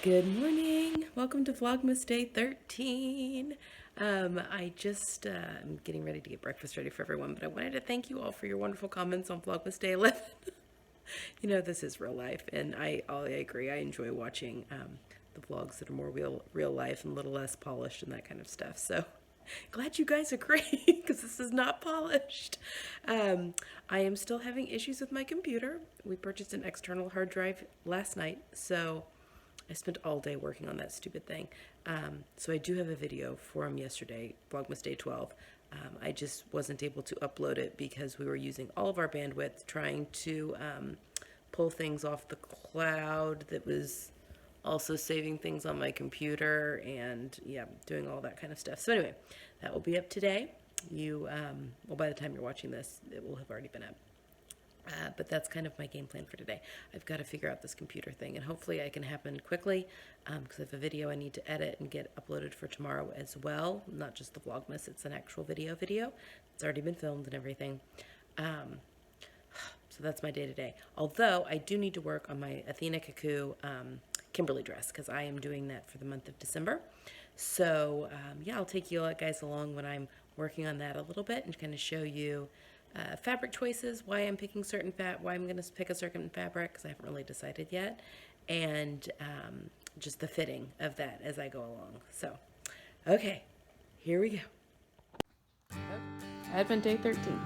Good morning. Welcome to Vlogmas Day 13. I'm getting ready to get breakfast ready for everyone, but I wanted to thank you all for your wonderful comments on Vlogmas Day 11. You know, this is real life, and I agree. I enjoy watching the vlogs that are more real life and a little less polished and that kind of stuff. So glad you guys agree because this is not polished. I am still having issues with my computer. We purchased an external hard drive last night, so I spent all day working on that stupid thing. So I do have a video from yesterday, Vlogmas Day 12. I just wasn't able to upload it because we were using all of our bandwidth trying to pull things off the cloud that was also saving things on my computer and yeah, doing all that kind of stuff. So anyway, that will be up today. Well, by the time you're watching this, it will have already been up. But that's kind of my game plan for today. I've got to figure out this computer thing, and hopefully it can happen quickly because I have a video I need to edit and get uploaded for tomorrow as well. Not just the Vlogmas, it's an actual video. It's already been filmed and everything. So that's my day today. Although I do need to work on my Athina Kakou Kimberly dress because I am doing that for the month of December. So yeah, I'll take you guys along when I'm working on that a little bit and kind of show you fabric choices, why I'm picking why I'm going to pick a certain fabric because I haven't really decided yet, and just the fitting of that as I go along. So, okay, here we go. Advent Day 13.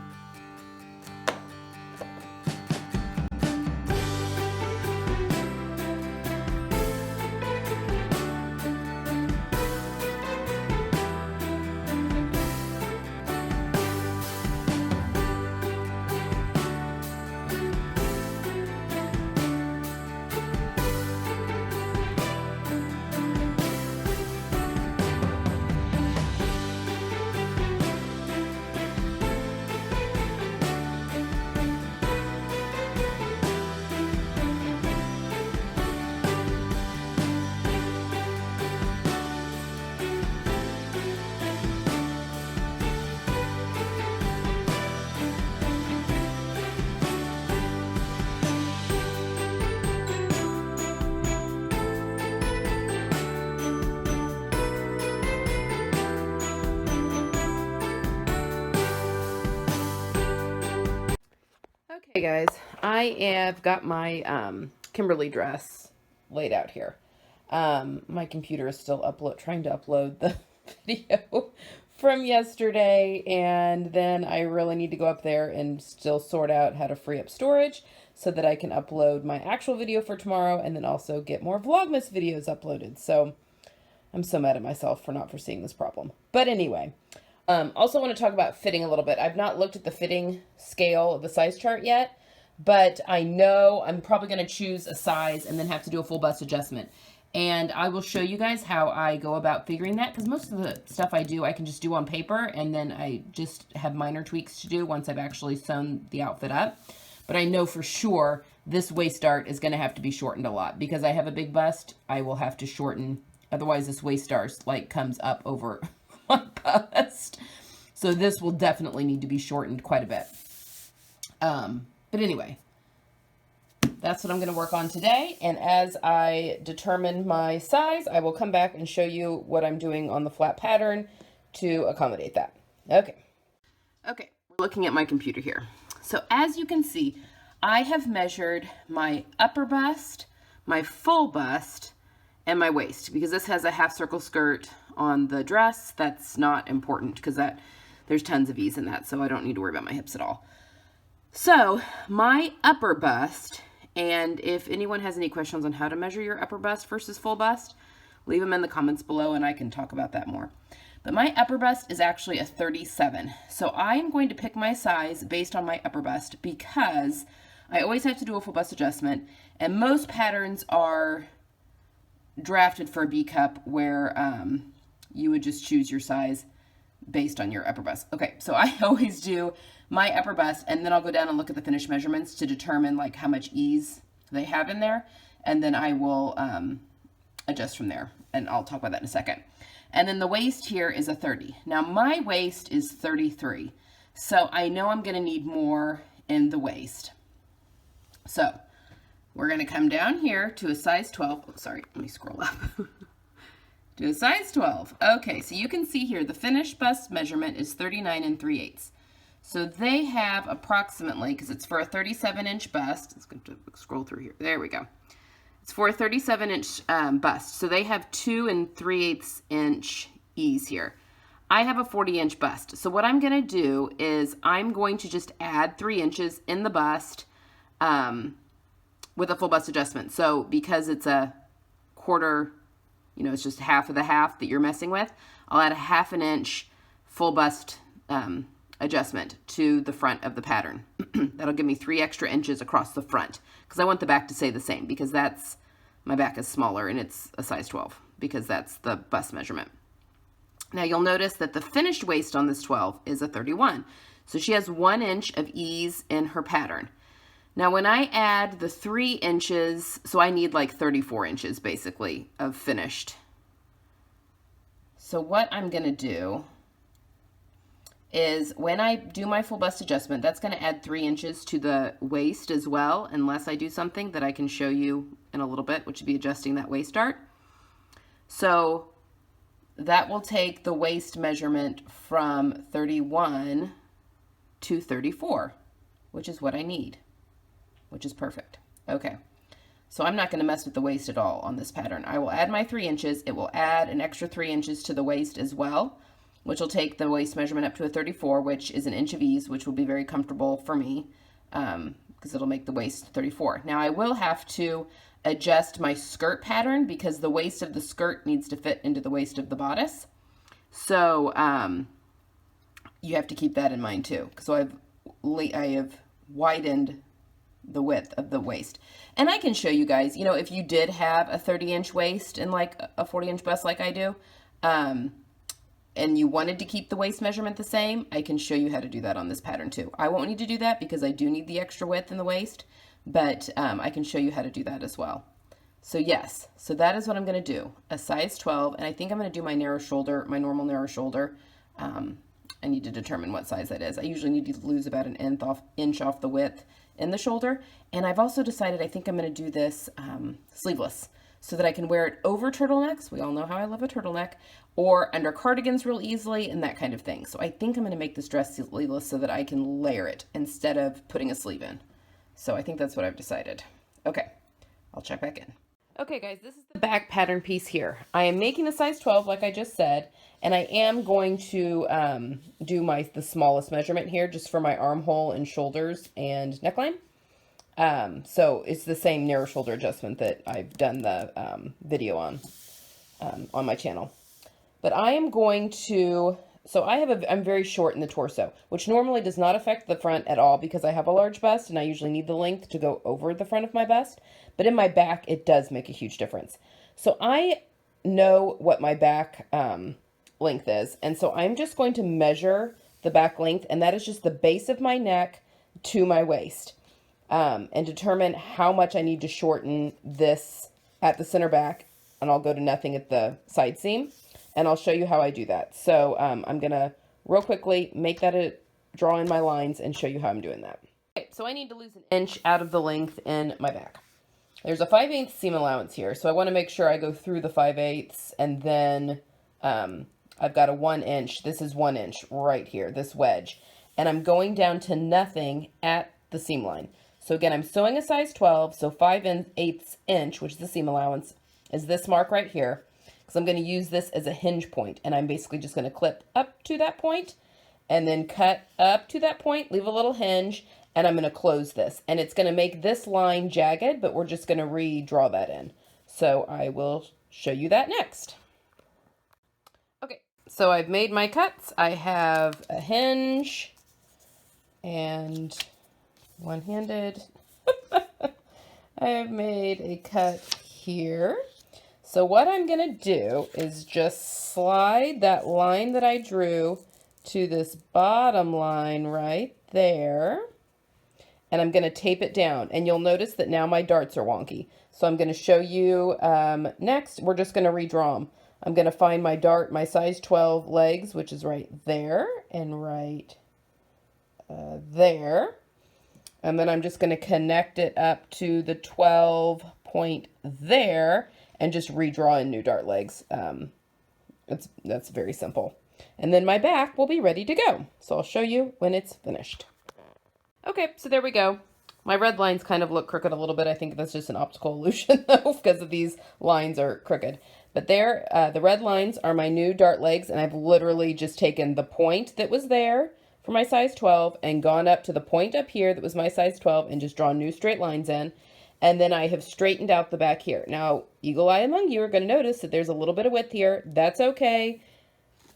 Hey guys, I have got my Kimberly dress laid out here. My computer is still trying to upload the video from yesterday, and then I really need to go up there and still sort out how to free up storage so that I can upload my actual video for tomorrow and then also get more Vlogmas videos uploaded. So I'm so mad at myself for not foreseeing this problem. But anyway, also want to talk about fitting a little bit. I've not looked at the fitting scale of the size chart yet, but I know I'm probably going to choose a size and then have to do a full bust adjustment. And I will show you guys how I go about figuring that, because most of the stuff I do, I can just do on paper, and then I just have minor tweaks to do once I've actually sewn the outfit up. But I know for sure this waist dart is going to have to be shortened a lot, because I have a big bust. I will have to shorten, otherwise this waist dart like comes up over my bust. So this will definitely need to be shortened quite a bit. But anyway, that's what I'm going to work on today. And as I determine my size, I will come back and show you what I'm doing on the flat pattern to accommodate that. Okay, we're looking at my computer here. So as you can see, I have measured my upper bust, my full bust, and my waist, because this has a half circle skirt on the dress. That's not important because there's tons of ease in that, so I don't need to worry about my hips at all. So my upper bust, and if anyone has any questions on how to measure your upper bust versus full bust, leave them in the comments below and I can talk about that more. But my upper bust is actually a 37. So I am going to pick my size based on my upper bust because I always have to do a full bust adjustment, and most patterns are drafted for a B cup where you would just choose your size based on your upper bust. Okay, so I always do my upper bust, and then I'll go down and look at the finished measurements to determine like how much ease they have in there, and then I will adjust from there, and I'll talk about that in a second. And then the waist here is a 30. Now my waist is 33, so I know I'm going to need more in the waist. So we're going to come down here to a size 12. Oh, sorry, let me scroll up. To a size 12. Okay, so you can see here the finished bust measurement is 39 3/8. So they have approximately, because it's for a 37-inch bust, let's go to scroll through here. There we go. It's for a 37-inch bust. So they have 2 3/8 inch ease here. I have a 40-inch bust. So what I'm going to do is I'm going to just add 3 inches in the bust with a full bust adjustment. So because it's a quarter, you know, it's just half of the half that you're messing with, I'll add a 1/2 inch full bust adjustment to the front of the pattern. That'll give me 3 extra inches across the front because I want the back to stay the same because that's, my back is smaller and it's a size 12 because that's the bust measurement. Now you'll notice that the finished waist on this 12 is a 31. So she has 1 inch of ease in her pattern. Now when I add the 3 inches, so I need like 34 inches basically of finished. So what I'm gonna do is when I do my full bust adjustment, that's gonna add 3 inches to the waist as well, unless I do something that I can show you in a little bit, which would be adjusting that waist dart. So that will take the waist measurement from 31 to 34, which is what I need, which is perfect. Okay, so I'm not going to mess with the waist at all on this pattern. I will add my 3 inches. It will add an extra 3 inches to the waist as well, which will take the waist measurement up to a 34, which is 1 inch of ease, which will be very comfortable for me because it'll make the waist 34. Now I will have to adjust my skirt pattern because the waist of the skirt needs to fit into the waist of the bodice. So you have to keep that in mind too. So I have widened the width of the waist. And I can show you guys, you know, if you did have a 30-inch waist and like a 40-inch bust like I do, and you wanted to keep the waist measurement the same, I can show you how to do that on this pattern too. I won't need to do that because I do need the extra width in the waist, but I can show you how to do that as well. So yes, so that is what I'm going to do, a size 12, and I think I'm going to do my narrow shoulder, my normal narrow shoulder. I need to determine what size that is. I usually need to lose about an inch off the width in the shoulder, and I've also decided I think I'm going to do this sleeveless so that I can wear it over turtlenecks. We all know how I love a turtleneck, or under cardigans real easily and that kind of thing. So I think I'm going to make this dress sleeveless so that I can layer it instead of putting a sleeve in. So I think that's what I've decided. Okay, I'll check back in. Okay guys, this is the back pattern piece here. I am making a size 12 like I just said, and I am going to do the smallest measurement here just for my armhole and shoulders and neckline. So it's the same narrow shoulder adjustment that I've done the video on my channel. But I am going to, so I'm very short in the torso, which normally does not affect the front at all because I have a large bust and I usually need the length to go over the front of my bust. But in my back, it does make a huge difference. So I know what my back length is. And so I'm just going to measure the back length, and that is just the base of my neck to my waist, and determine how much I need to shorten this at the center back, and I'll go to nothing at the side seam, and I'll show you how I do that. So I'm going to real quickly make that draw in my lines and show you how I'm doing that. Okay, so I need to lose 1 inch out of the length in my back. There's a 5/8 seam allowance here, so I want to make sure I go through the 5/8, and then I've got a 1 inch. This is 1 inch right here, this wedge, and I'm going down to nothing at the seam line. So again, I'm sewing a size 12, so 5/8 inch, which is the seam allowance, is this mark right here, because I'm going to use this as a hinge point, and I'm basically just going to clip up to that point, and then cut up to that point, leave a little hinge, and I'm going to close this. And it's going to make this line jagged, but we're just going to redraw that in. So I will show you that next. Okay, so I've made my cuts. I have a hinge and one-handed. I have made a cut here. So what I'm going to do is just slide that line that I drew to this bottom line right there. And I'm going to tape it down, and you'll notice that now my darts are wonky. So I'm going to show you next. We're just going to redraw them. I'm going to find my dart, my size 12 legs, which is right there and right there. And then I'm just going to connect it up to the 12 point there and just redraw in new dart legs. That's very simple. And then my back will be ready to go. So I'll show you when it's finished. Okay, so there we go. My red lines kind of look crooked a little bit. I think that's just an optical illusion though, because of these lines are crooked. But there, the red lines are my new dart legs, and I've literally just taken the point that was there for my size 12 and gone up to the point up here that was my size 12 and just drawn new straight lines in. And then I have straightened out the back here. Now, eagle eye among you are going to notice that there's a little bit of width here. That's okay.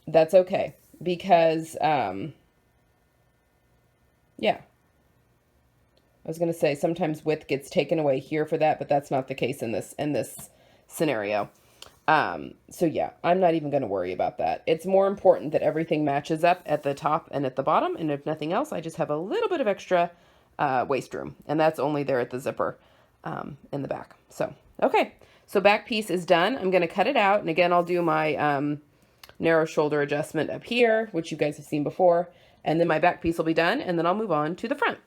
That's okay. Because, yeah. I was going to say sometimes width gets taken away here for that, but that's not the case in this scenario. So yeah, I'm not even going to worry about that. It's more important that everything matches up at the top and at the bottom. And if nothing else, I just have a little bit of extra waist room, and that's only there at the zipper in the back. So, okay. So back piece is done. I'm going to cut it out. And again, I'll do my narrow shoulder adjustment up here, which you guys have seen before. And then my back piece will be done. And then I'll move on to the front.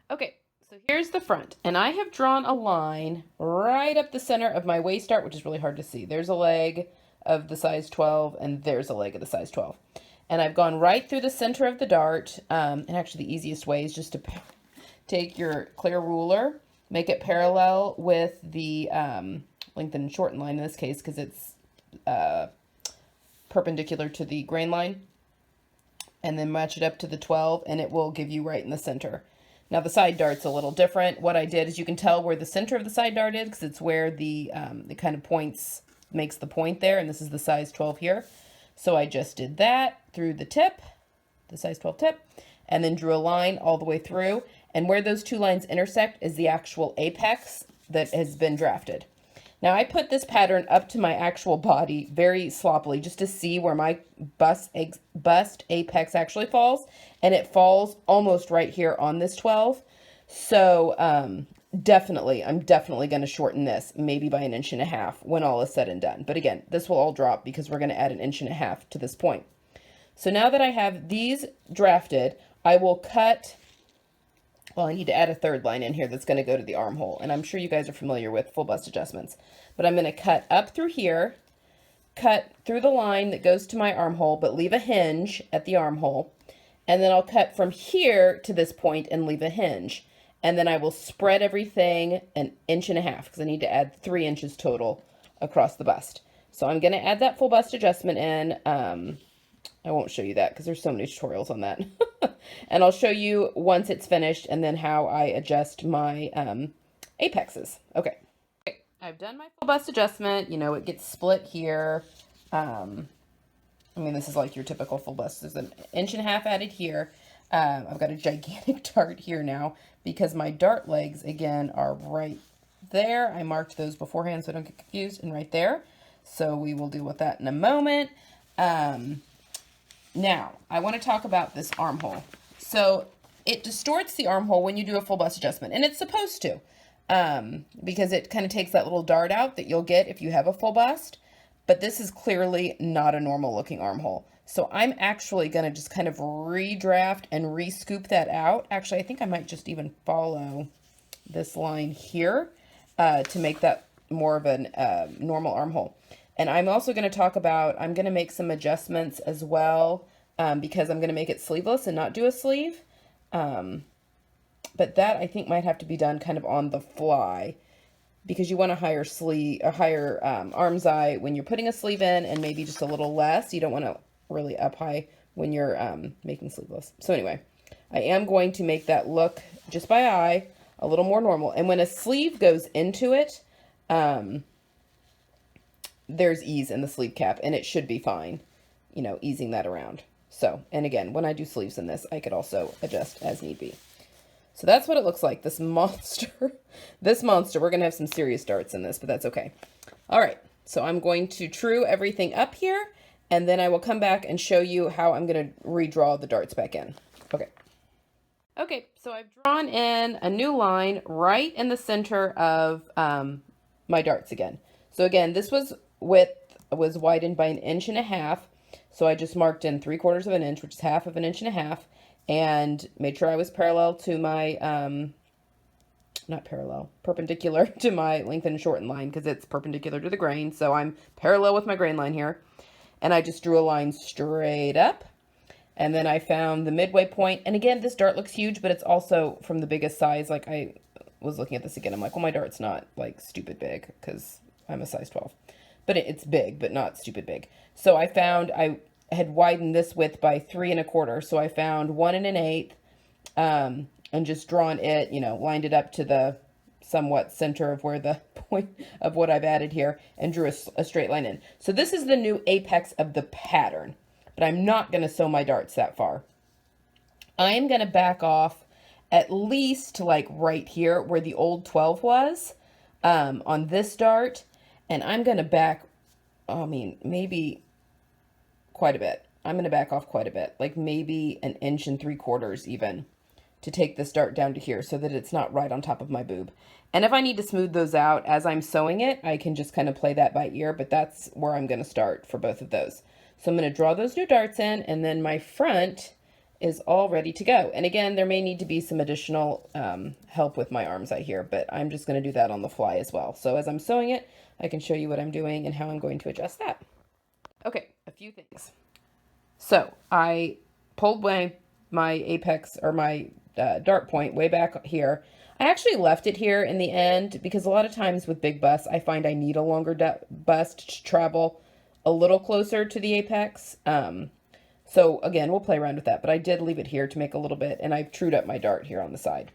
Okay. So here's the front, and I have drawn a line right up the center of my waist dart, which is really hard to see. There's a leg of the size 12, and there's a leg of the size 12. And I've gone right through the center of the dart, and actually the easiest way is just to take your clear ruler, make it parallel with the lengthen and shorten line in this case, because it's perpendicular to the grain line, and then match it up to the 12, and it will give you right in the center. Now the side dart's a little different. What I did is you can tell where the center of the side dart is because it's where the kind of points, makes the point there, and this is the size 12 here. So I just did that through the tip, the size 12 tip, and then drew a line all the way through. And where those two lines intersect is the actual apex that has been drafted. Now I put this pattern up to my actual body very sloppily just to see where my bust apex actually falls. And it falls almost right here on this 12. So I'm definitely going to shorten this maybe by 1.5 inches when all is said and done. But again, this will all drop because we're going to add 1.5 inches to this point. So now that I have these drafted, I will cut. Well, I need to add a third line in here that's going to go to the armhole. And I'm sure you guys are familiar with full bust adjustments. But I'm going to cut up through here, cut through the line that goes to my armhole, but leave a hinge at the armhole. And then I'll cut from here to this point and leave a hinge. And then I will spread everything 1.5 inches because I need to add 3 inches total across the bust. So I'm going to add that full bust adjustment in. I won't show you that because there's so many tutorials on that. And I'll show you once it's finished and then how I adjust my apexes. Okay. I've done my full bust adjustment. You know, it gets split here. I mean, this is like your typical full bust. There's 1.5 inches added here. I've got a gigantic dart here now because my dart legs, again, are right there. I marked those beforehand so I don't get confused, and right there. So we will deal with that in a moment. Now, I want to talk about this armhole. So it distorts the armhole when you do a full bust adjustment, and it's supposed to, because it kind of takes that little dart out that you'll get if you have a full bust, but this is clearly not a normal looking armhole. So I'm actually going to just kind of redraft and re-scoop that out. Actually, I think I might just even follow this line here to make that more of a normal armhole. And I'm also going to talk about, I'm going to make some adjustments as well because I'm going to make it sleeveless and not do a sleeve. But that I think might have to be done kind of on the fly because you want a higher arm's eye when you're putting a sleeve in and maybe just a little less. You don't want to really up high when you're making sleeveless. So anyway, I am going to make that look just by eye a little more normal. And when a sleeve goes into it, there's ease in the sleeve cap and it should be fine, you know, easing that around. So, and again, when I do sleeves in this, I could also adjust as need be. So that's what it looks like, this monster. This monster, we're going to have some serious darts in this, but that's okay. All right, so I'm going to true everything up here, and then I will come back and show you how I'm going to redraw the darts back in. Okay. Okay, so I've drawn in a new line right in the center of my darts again. So again, this was widened by 1.5 inches. So I just marked in 3/4 of an inch, which is 1/2 of an inch and a half. and made sure I was parallel to my, not parallel, perpendicular to my lengthen and shorten line, because it's perpendicular to the grain. So I'm parallel with my grain line here. And I just drew a line straight up. And then I found the midway point. And again, this dart looks huge, but it's also from the biggest size. Like, I was looking at this again. I'm like, well, my dart's not like stupid big because I'm a size 12. But it's big, but not stupid big. So I found I had widened this width by 3 1/4. So I found 1 1/8, and just drawn it, you know, lined it up to the somewhat center of where the point of what I've added here, and drew a straight line in. So this is the new apex of the pattern, but I'm not going to sew my darts that far. I am going to back off at least to like right here where the old 12 was, on this dart. And I'm going to back, I mean, maybe quite a bit. I'm going to back off quite a bit, like maybe 1 3/4 even, to take this dart down to here so that it's not right on top of my boob. And if I need to smooth those out as I'm sewing it, I can just kind of play that by ear, but that's where I'm going to start for both of those. So I'm going to draw those new darts in, and then my front is all ready to go. And again, there may need to be some additional help with my arms, I hear, but I'm just going to do that on the fly as well. So as I'm sewing it, I can show you what I'm doing and how I'm going to adjust that. Okay, a few things. So I pulled my apex, or my dart point way back here. I actually left it here in the end because a lot of times with big busts, I find I need a longer bust to travel a little closer to the apex. So again, we'll play around with that, but I did leave it here to make a little bit, and I've trued up my dart here on the side.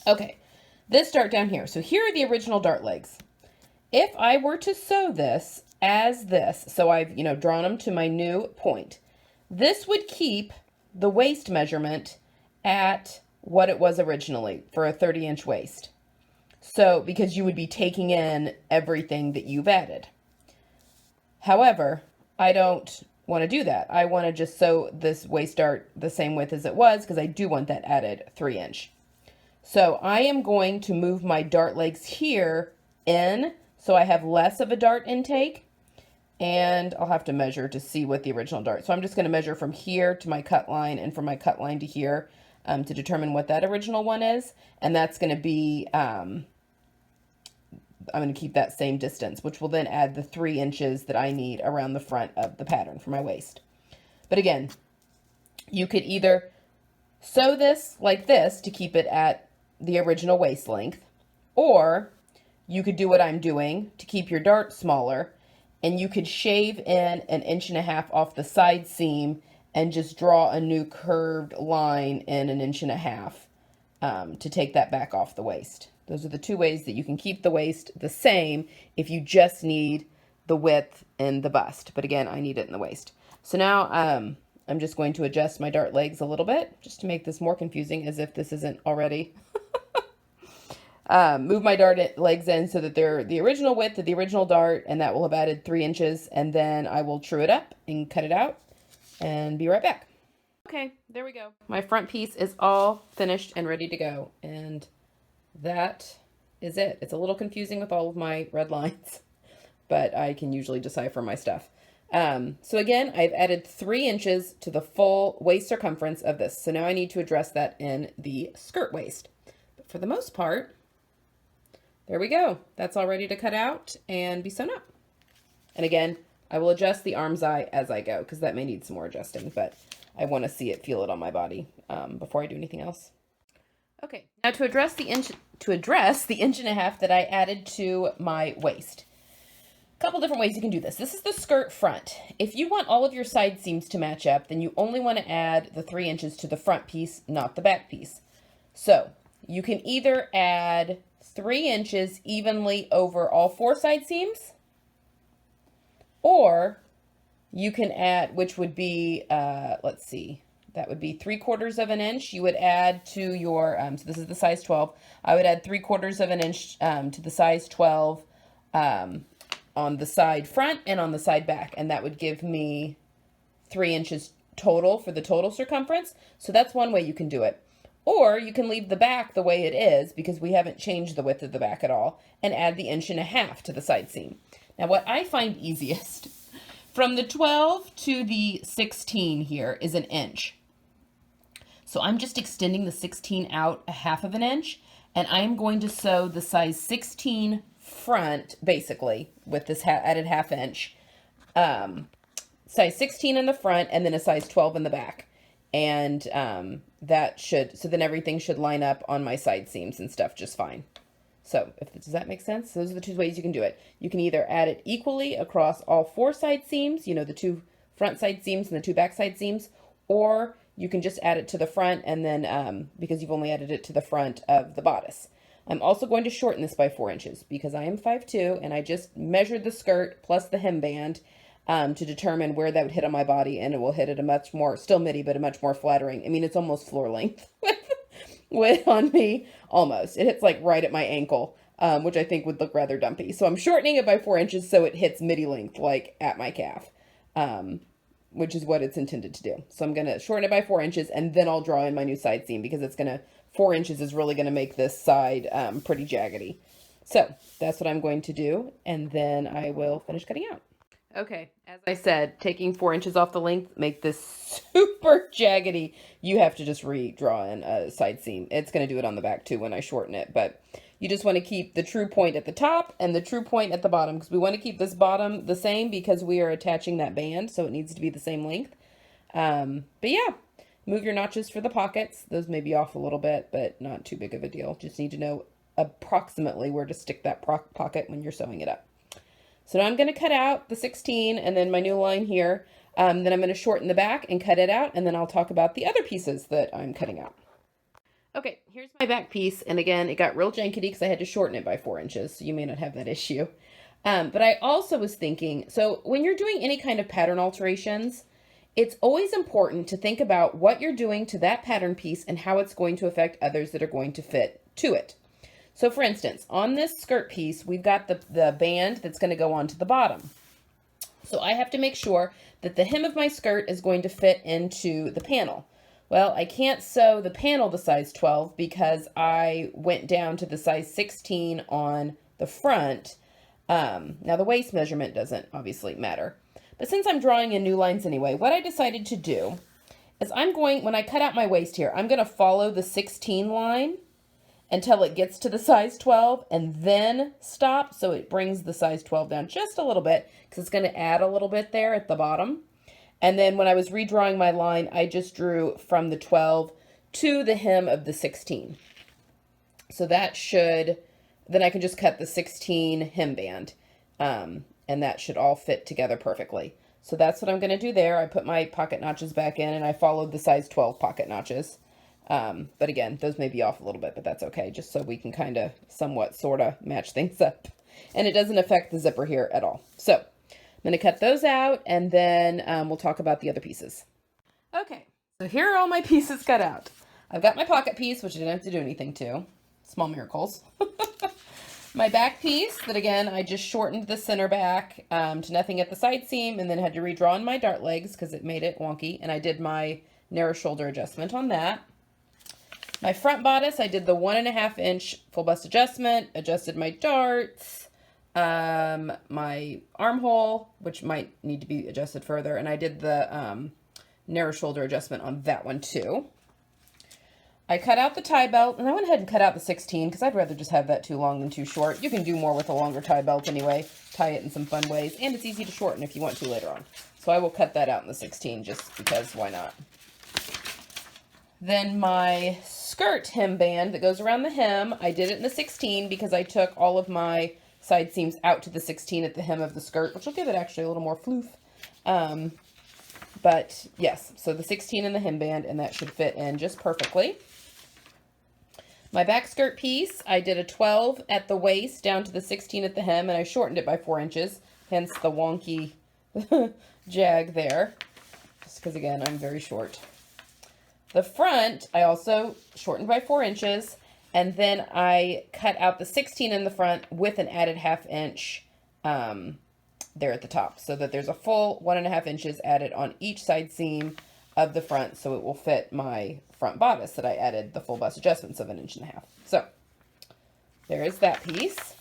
Okay, this dart down here. So here are the original dart legs. If I were to sew this as this, so I've, you know, drawn them to my new point, this would keep the waist measurement at what it was originally for a 30-inch waist. So, because you would be taking in everything that you've added. However, I don't want to do that. I want to just sew this waist dart the same width as it was, because I do want that added 3-inch. So I am going to move my dart legs here in, so I have less of a dart intake. And I'll have to measure to see what the original dart. So I'm just going to measure from here to my cut line, and from my cut line to here, to determine what that original one is. And that's going to be, I'm going to keep that same distance, which will then add the 3 inches that I need around the front of the pattern for my waist. But again, you could either sew this like this to keep it at the original waist length, or you could do what I'm doing to keep your dart smaller, and you could shave in 1.5 inches off the side seam and just draw a new curved line in 1.5 inches to take that back off the waist. Those are the two ways that you can keep the waist the same if you just need the width in the bust. But again, I need it in the waist. So now I'm just going to adjust my dart legs a little bit just to make this more confusing, as if this isn't already. Move my dart legs in so that they're the original width of the original dart, and that will have added 3 inches, and then I will true it up and cut it out and be right back. Okay, there we go. My front piece is all finished and ready to go, and that is it. It's a little confusing with all of my red lines, but I can usually decipher my stuff. So again, I've added 3 inches to the full waist circumference of this. So now I need to address that in the skirt waist. But for the most part, there we go. That's all ready to cut out and be sewn up. And again, I will adjust the arm's eye as I go, because that may need some more adjusting, but I want to see it, feel it on my body before I do anything else. Okay, now to address the 1.5 inches that I added to my waist. A couple different ways you can do this. This is the skirt front. If you want all of your side seams to match up, then you only want to add the 3 inches to the front piece, not the back piece. So you can either add 3 inches evenly over all 4 side seams, or you can add, which would be, let's see, that would be 3/4 inch. You would add to your, so this is the size 12. I would add 3/4 inch to the size 12 on the side front and on the side back, and that would give me 3 inches total for the total circumference. So that's one way you can do it. Or you can leave the back the way it is, because we haven't changed the width of the back at all, and add the 1.5 inches to the side seam. Now what I find easiest, from the 12 to the 16 here is 1 inch. So I'm just extending the 16 out a half of an inch, and I am going to sew the size 16 front, basically, with this added half inch. Size 16 in the front, and then a size 12 in the back. And so then everything should line up on my side seams and stuff just fine. So does that make sense? Those are the two ways you can do it. You can either add it equally across all 4 side seams, you know, the 2 front side seams and the 2 back side seams, or you can just add it to the front and then, because you've only added it to the front of the bodice. I'm also going to shorten this by 4 inches because I am 5'2", and I just measured the skirt plus the hem band to determine where that would hit on my body, and it will hit at a much more, still midi, but a much more flattering. I mean, it's almost floor length on me, almost. It hits like right at my ankle, which I think would look rather dumpy. So I'm shortening it by 4 inches so it hits midi length, like at my calf, which is what it's intended to do. So I'm going to shorten it by 4 inches, and then I'll draw in my new side seam because 4 inches is really going to make this side pretty jaggedy. So that's what I'm going to do, and then I will finish cutting out. Okay, as I said, taking 4 inches off the length, make this super jaggedy. You have to just redraw in a side seam. It's going to do it on the back too when I shorten it, but you just want to keep the true point at the top and the true point at the bottom, because we want to keep this bottom the same because we are attaching that band, so it needs to be the same length. But yeah, move your notches for the pockets. Those may be off a little bit, but not too big of a deal. Just need to know approximately where to stick that pocket when you're sewing it up. So now I'm going to cut out the 16 and then my new line here. Then I'm going to shorten the back and cut it out, and then I'll talk about the other pieces that I'm cutting out. Okay, here's my back piece, and again, it got real jankety because I had to shorten it by 4 inches, so you may not have that issue. But I also was thinking, so when you're doing any kind of pattern alterations, it's always important to think about what you're doing to that pattern piece and how it's going to affect others that are going to fit to it. So for instance, on this skirt piece, we've got the band that's going to go onto the bottom. So I have to make sure that the hem of my skirt is going to fit into the panel. Well, I can't sew the panel the size 12 because I went down to the size 16 on the front. Now the waist measurement doesn't obviously matter. But since I'm drawing in new lines anyway, what I decided to do is when I cut out my waist here, I'm going to follow the 16 line until it gets to the size 12 and then stop. So it brings the size 12 down just a little bit because it's going to add a little bit there at the bottom. And then when I was redrawing my line, I just drew from the 12 to the hem of the 16. So that then I can just cut the 16 hem band. And that should all fit together perfectly. So that's what I'm going to do there. I put my pocket notches back in and I followed the size 12 pocket notches. But again, those may be off a little bit, but that's okay. Just so we can kind of somewhat sort of match things up. And it doesn't affect the zipper here at all. So I'm going to cut those out, and then we'll talk about the other pieces. Okay, so here are all my pieces cut out. I've got my pocket piece, which I didn't have to do anything to. Small miracles. My back piece, that again, I just shortened the center back to nothing at the side seam, and then had to redraw on my dart legs because it made it wonky, and I did my narrow shoulder adjustment on that. My front bodice, I did the 1.5 inch full bust adjustment, adjusted my darts, my armhole, which might need to be adjusted further, and I did the narrow shoulder adjustment on that one too. I cut out the tie belt, and I went ahead and cut out the 16 because I'd rather just have that too long than too short. You can do more with a longer tie belt anyway, tie it in some fun ways, and it's easy to shorten if you want to later on. So I will cut that out in the 16 just because, why not? Then my skirt hem band that goes around the hem, I did it in the 16 because I took all of my side seams out to the 16 at the hem of the skirt, which will give it actually a little more floof. But yes, so the 16 in the hem band, and that should fit in just perfectly. My back skirt piece, I did a 12 at the waist down to the 16 at the hem, and I shortened it by 4 inches, hence the wonky jag there, just because, again, I'm very short. The front, I also shortened by 4 inches, and then I cut out the 16 in the front with an added 1/2 inch there at the top, so that there's a full 1.5 inches added on each side seam of the front, so it will fit my front bodice that I added the full bust adjustments of 1.5 inches. So there is that piece.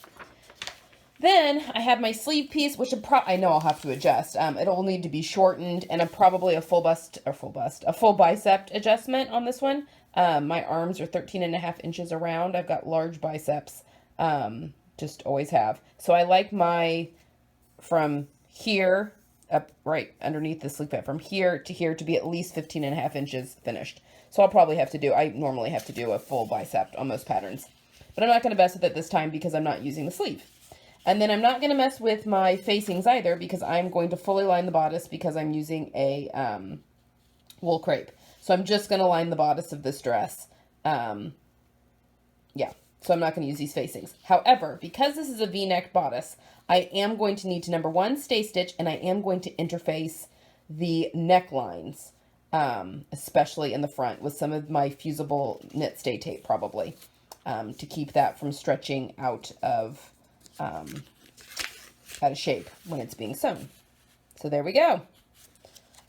Then I have my sleeve piece, which I know I'll have to adjust. It'll need to be shortened, and probably a full bicep adjustment on this one. My arms are 13.5 inches around. I've got large biceps, just always have. So I like my, from here up right underneath the sleeve pad, from here to be at least 15.5 inches finished. So I'll probably have to do, I normally have to do a full bicep on most patterns. But I'm not going to mess with it this time because I'm not using the sleeve. And then I'm not going to mess with my facings either because I'm going to fully line the bodice because I'm using a wool crepe. So I'm just going to line the bodice of this dress. Yeah, so I'm not going to use these facings. However, because this is a V-neck bodice, I am going to need to, number one, stay stitch, and I am going to interface the necklines, especially in the front, with some of my fusible knit stay tape probably, to keep that from stretching out of shape when it's being sewn. So there we go.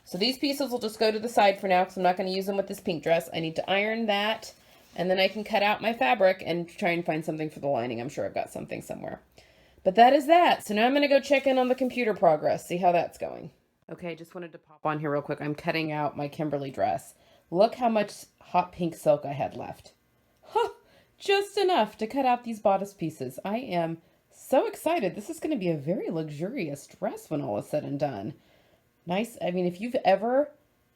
So these pieces will just go to the side for now because I'm not going to use them with this pink dress. I need to iron that, and then I can cut out my fabric and try and find something for the lining. I'm sure I've got something somewhere. But that is that. So now I'm going to go check in on the computer progress, see how that's going. Okay, just wanted to pop on here real quick. I'm cutting out my Kimberly dress. Look how much hot pink silk I had left. Huh, just enough to cut out these bodice pieces. I am so excited. This is going to be a very luxurious dress when all is said and done. Nice. I mean, if you've ever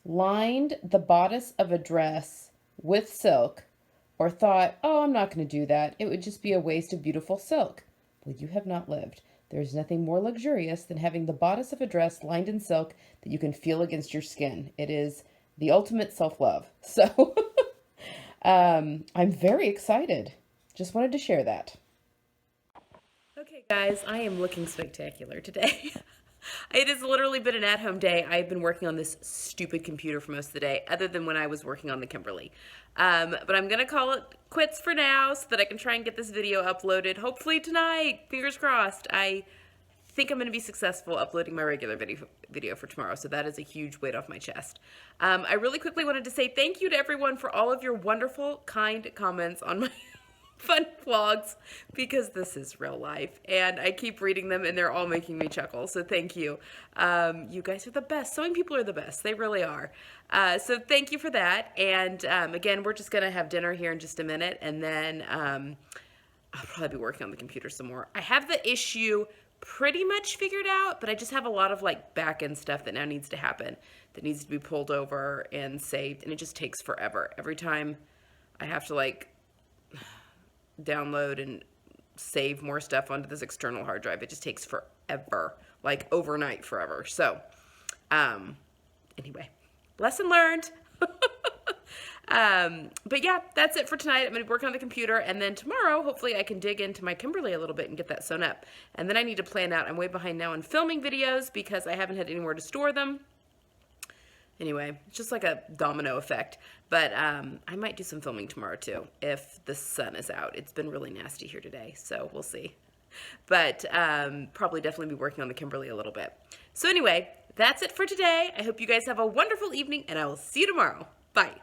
lined the bodice of a dress with silk or thought, oh, I'm not going to do that, it would just be a waste of beautiful silk. Well, you have not lived. There's nothing more luxurious than having the bodice of a dress lined in silk that you can feel against your skin. It is the ultimate self-love. So I'm very excited. Just wanted to share that. Okay, guys, I am looking spectacular today. It has literally been an at-home day. I've been working on this stupid computer for most of the day, other than when I was working on the Kimberly. But I'm going to call it quits for now so that I can try and get this video uploaded, hopefully tonight. Fingers crossed. I think I'm going to be successful uploading my regular video for tomorrow, so that is a huge weight off my chest. I really quickly wanted to say thank you to everyone for all of your wonderful, kind comments on my fun vlogs, because this is real life and I keep reading them and they're all making me chuckle, so thank you. You guys are the best. Sewing people are the best. They really are. So thank you for that. And again, we're just gonna have dinner here in just a minute, and then I'll probably be working on the computer some more. I have the issue pretty much figured out, but I just have a lot of like back end stuff that now needs to happen, that needs to be pulled over and saved, and it just takes forever. Every time I have to like download and save more stuff onto this external hard drive, it just takes forever, like overnight forever. So anyway, lesson learned. But yeah, that's it for tonight. I'm gonna be working on the computer, and then tomorrow hopefully I can dig into my Kimberly a little bit and get that sewn up. And then I need to plan out, I'm way behind now in filming videos because I haven't had anywhere to store them. Anyway, it's just like a domino effect. But I might do some filming tomorrow too, if the sun is out. It's been really nasty here today, so we'll see. But probably definitely be working on the Kimberly a little bit. So anyway, that's it for today. I hope you guys have a wonderful evening, and I will see you tomorrow. Bye.